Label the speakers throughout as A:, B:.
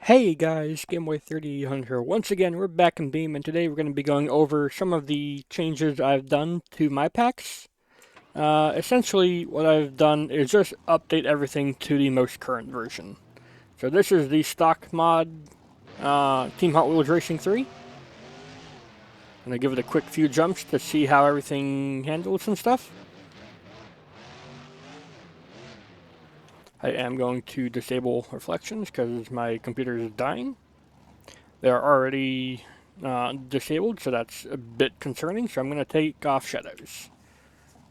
A: Hey guys, GameBoy30 here. Once again, we're back in Beam, and today we're going to be going over some of the changes I've done to my packs. Essentially, what I've done is just update everything to the most current version. So this is the stock mod, Team Hot Wheels Racing 3. I'm going to give it a quick few jumps to see how everything handles and stuff. I am going to disable reflections because my computer is dying. They're already disabled, so that's a bit concerning. So I'm going to take off shadows.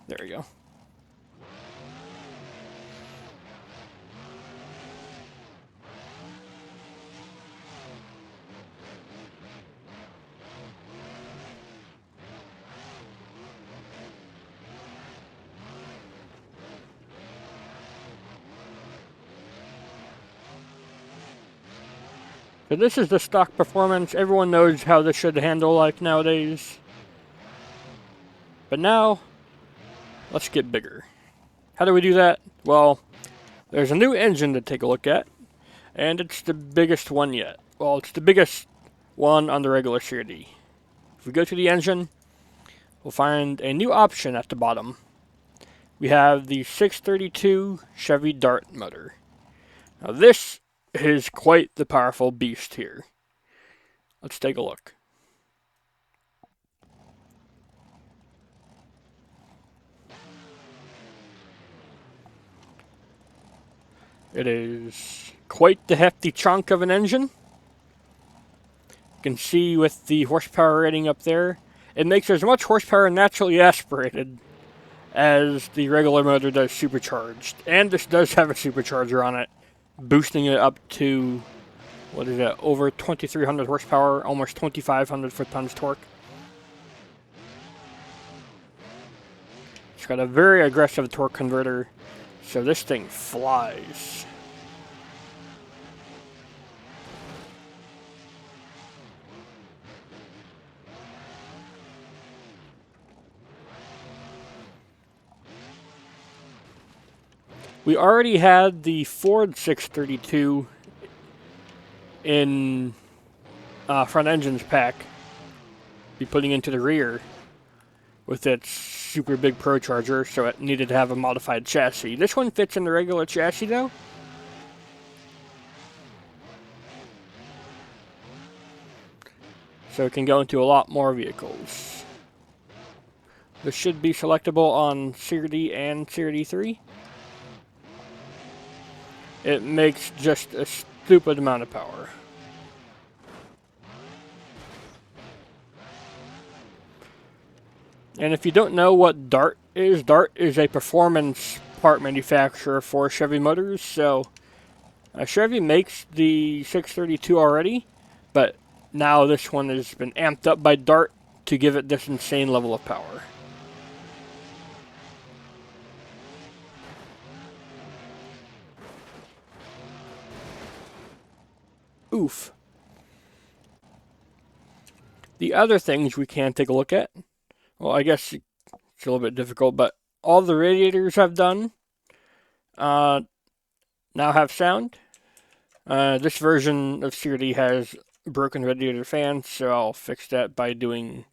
A: There we go. So this is the stock performance. Everyone knows how this should handle like nowadays. But now, let's get bigger. How do we do that? Well, there's a new engine to take a look at, and it's the biggest one yet. Well, it's the biggest one on the regular CRD. If we go to the engine, we'll find a new option at the bottom. We have the 632 Chevy Dart motor. Now this is quite the powerful beast here. Let's take a look. It is quite the hefty chunk of an engine. You can see with the horsepower rating up there, it makes as much horsepower naturally aspirated as the regular motor does supercharged. And this does have a supercharger on it, boosting it up to, what is that, over 2,300 horsepower, almost 2,500 foot-pounds torque. It's got a very aggressive torque converter, so this thing flies. We already had the Ford 632 in front engines pack be putting into the rear with its super big Pro Charger, so it needed to have a modified chassis. This one fits in the regular chassis though. So it can go into a lot more vehicles. This should be selectable on CRD and CRD 3. It makes just a stupid amount of power. And if you don't know what Dart is a performance part manufacturer for Chevy motors. So Chevy makes the 632 already, but now this one has been amped up by Dart to give it this insane level of power. Oof. The other things we can take a look at, well, I guess it's a little bit difficult, but all the radiators I've done now have sound. This version of CRD has broken radiator fans, so I'll fix that by doing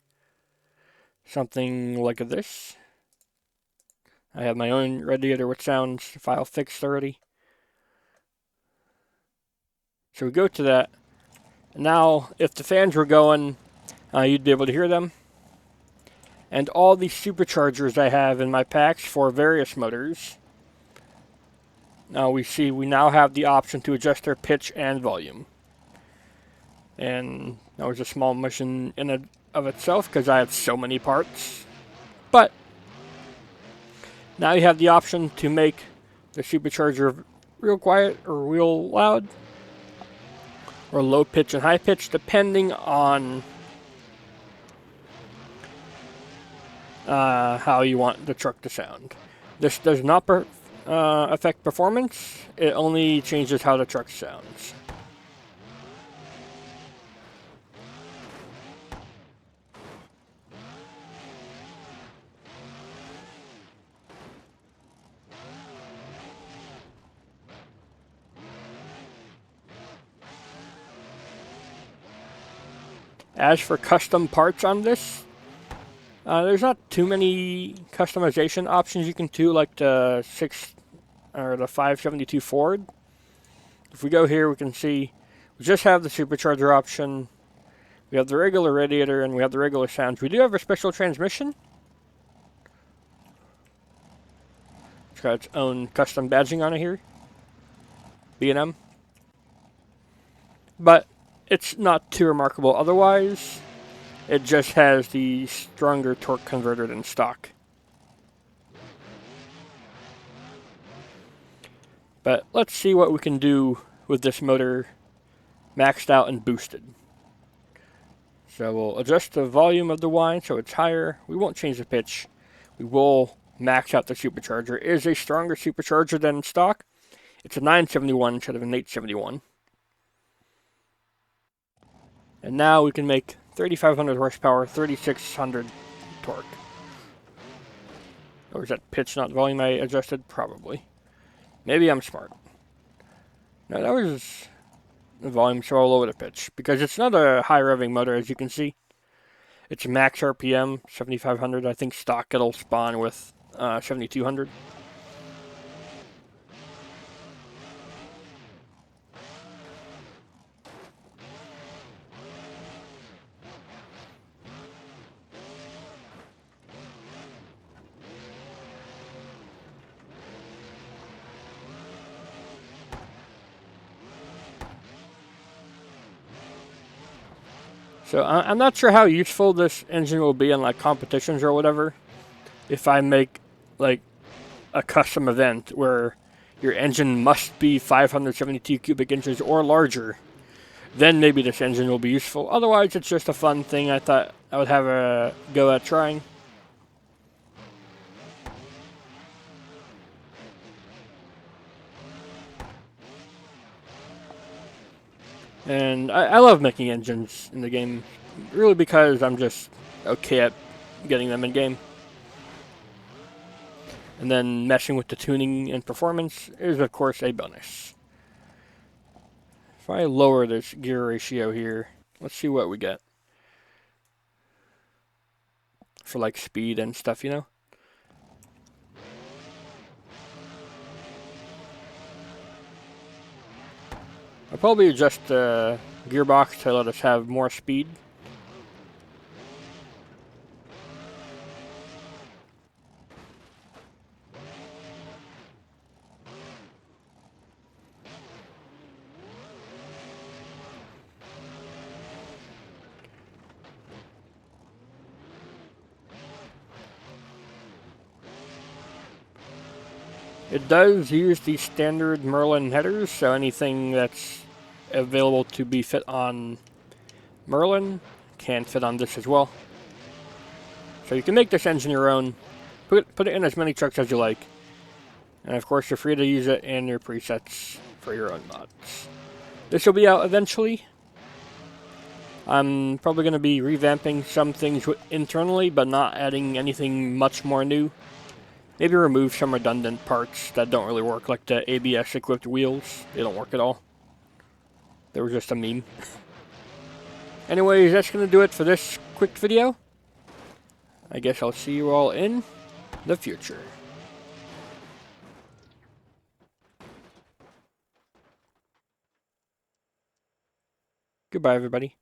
A: something like this. I have my own radiator with sounds file fixed already. So we go to that. Now, if the fans were going, you'd be able to hear them. And all these superchargers I have in my packs for various motors. Now we now have the option to adjust their pitch and volume. And that was a small mission in and of itself because I have so many parts. But now you have the option to make the supercharger real quiet or real loud, or low pitch and high pitch, depending on how you want the truck to sound. This does not affect performance, it only changes how the truck sounds. As for custom parts on this, there's not too many customization options you can do, like the 572 Ford. If we go here, we can see we just have the supercharger option. We have the regular radiator, and we have the regular sounds. We do have a special transmission. It's got its own custom badging on it here. B&M. But it's not too remarkable otherwise. It just has the stronger torque converter than stock. But let's see what we can do with this motor maxed out and boosted. So we'll adjust the volume of the whine so it's higher. We won't change the pitch. We will max out the supercharger. It is a stronger supercharger than stock. It's a 971 instead of an 871. And now we can make 3,500 horsepower, 3,600 torque. Or is that pitch, not volume I adjusted? Probably. Maybe I'm smart. No, that was the volume, so I'll lower the pitch. Because it's not a high revving motor, as you can see. It's max RPM, 7,500. I think stock it'll spawn with 7,200. So I'm not sure how useful this engine will be in like competitions or whatever. If I make like a custom event where your engine must be 572 cubic inches or larger, then maybe this engine will be useful. Otherwise, it's just a fun thing I thought I would have a go at trying. And I love making engines in the game, really because I'm just okay at getting them in game. And then messing with the tuning and performance is of course a bonus. If I lower this gear ratio here, let's see what we get. For like speed and stuff, you know? I'll probably adjust the gearbox to let us have more speed. It does use the standard Merlin headers, so anything that's available to be fit on Merlin can fit on this as well. So you can make this engine your own, put it in as many trucks as you like, and of course you're free to use it in your presets for your own mods. This will be out eventually. I'm probably going to be revamping some things internally, but not adding anything much more new. Maybe remove some redundant parts that don't really work, like the ABS-equipped wheels. They don't work at all. They were just a meme. Anyways, that's going to do it for this quick video. I guess I'll see you all in the future. Goodbye, everybody.